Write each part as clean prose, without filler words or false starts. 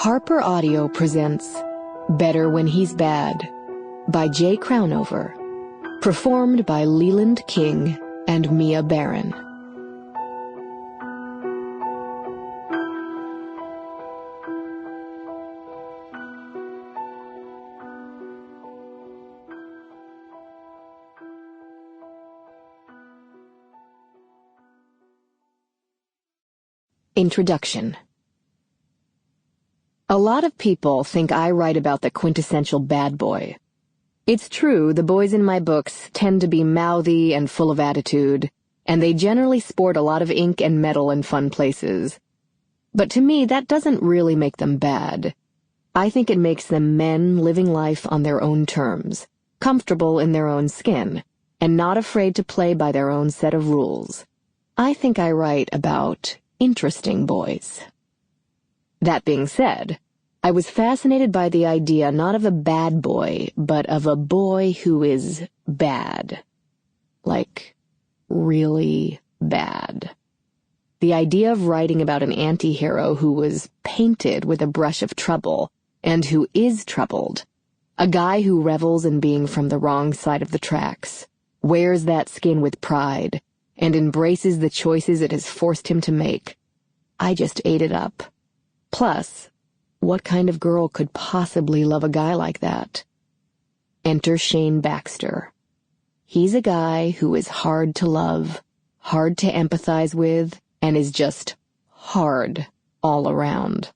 Harper Audio presents Better When He's Bad by Jay Crownover, performed by Leland King and Mia Barron. Introduction. A lot of people think I write about the quintessential bad boy. It's true, the boys in my books tend to be mouthy and full of attitude, and they generally sport a lot of ink and metal in fun places. But to me, that doesn't really make them bad. I think it makes them men living life on their own terms, comfortable in their own skin, and not afraid to play by their own set of rules. I think I write about interesting boys. That being said, I was fascinated by the idea not of a bad boy, but of a boy who is bad. Like, really bad. The idea of writing about an anti-hero who was painted with a brush of trouble, and who is troubled. A guy who revels in being from the wrong side of the tracks, wears that skin with pride, and embraces the choices it has forced him to make. I just ate it up. Plus, what kind of girl could possibly love a guy like that? Enter Shane Baxter. He's a guy who is hard to love, hard to empathize with, and is just hard all around.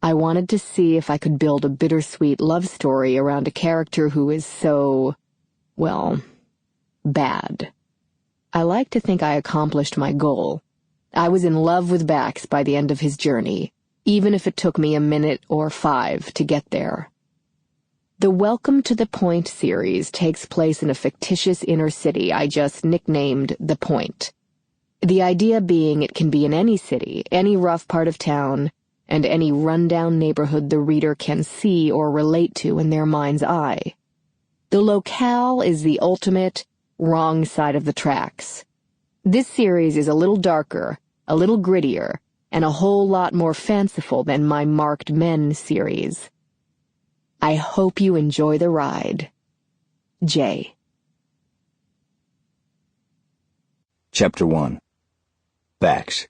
I wanted to see if I could build a bittersweet love story around a character who is so, well, bad. I like to think I accomplished my goal. I was in love with Bax by the end of his journey, even if it took me a minute or 5 to get there. The Welcome to the Point series takes place in a fictitious inner city I just nicknamed The Point. The idea being it can be in any city, any rough part of town, and any rundown neighborhood the reader can see or relate to in their mind's eye. The locale is the ultimate wrong side of the tracks. This series is a little darker, a little grittier, and a whole lot more fanciful than my Marked Men series. I hope you enjoy the ride. Jay. Chapter 1. Bax.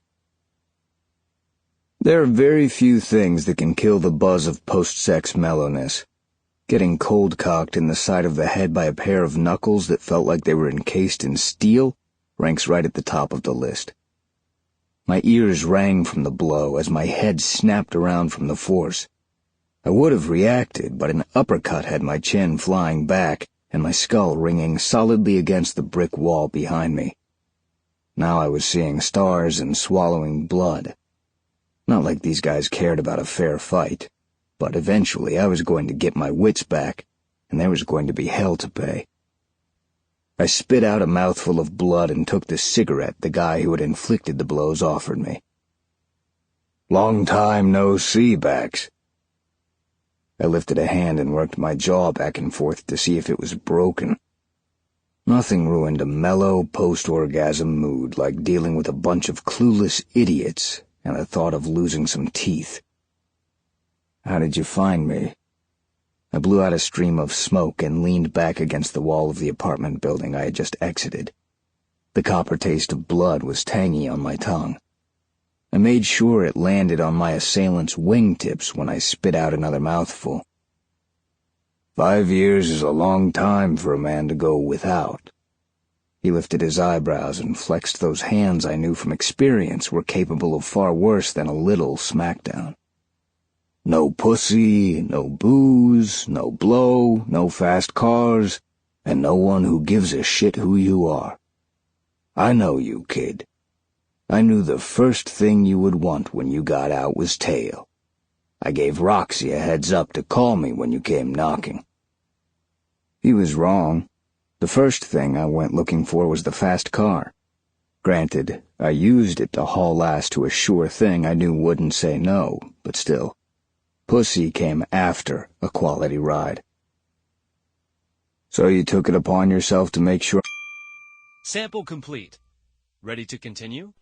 There are very few things that can kill the buzz of post-sex mellowness. Getting cold-cocked in the side of the head by a pair of knuckles that felt like they were encased in steel ranks right at the top of the list. My ears rang from the blow as my head snapped around from the force. I would have reacted, but an uppercut had my chin flying back and my skull ringing solidly against the brick wall behind me. Now I was seeing stars and swallowing blood. Not like these guys cared about a fair fight, but eventually I was going to get my wits back, and there was going to be hell to pay. I spit out a mouthful of blood and took the cigarette the guy who had inflicted the blows offered me. "Long time no see, Bax." I lifted a hand and worked my jaw back and forth to see if it was broken. Nothing ruined a mellow, post-orgasm mood like dealing with a bunch of clueless idiots and the thought of losing some teeth. "How did you find me?" I blew out a stream of smoke and leaned back against the wall of the apartment building I had just exited. The copper taste of blood was tangy on my tongue. I made sure it landed on my assailant's wingtips when I spit out another mouthful. 5 years is a long time for a man to go without. He lifted his eyebrows and flexed those hands I knew from experience were capable of far worse than a little smackdown. No pussy, no booze, no blow, no fast cars, and no one who gives a shit who you are. I know you, kid. I knew the first thing you would want when you got out was tail. I gave Roxy a heads up to call me when you came knocking." He was wrong. The first thing I went looking for was the fast car. Granted, I used it to haul ass to a sure thing I knew wouldn't say no, but still. Pussy came after a quality ride. "So you took it upon yourself to make sure—" Sample complete. Ready to continue?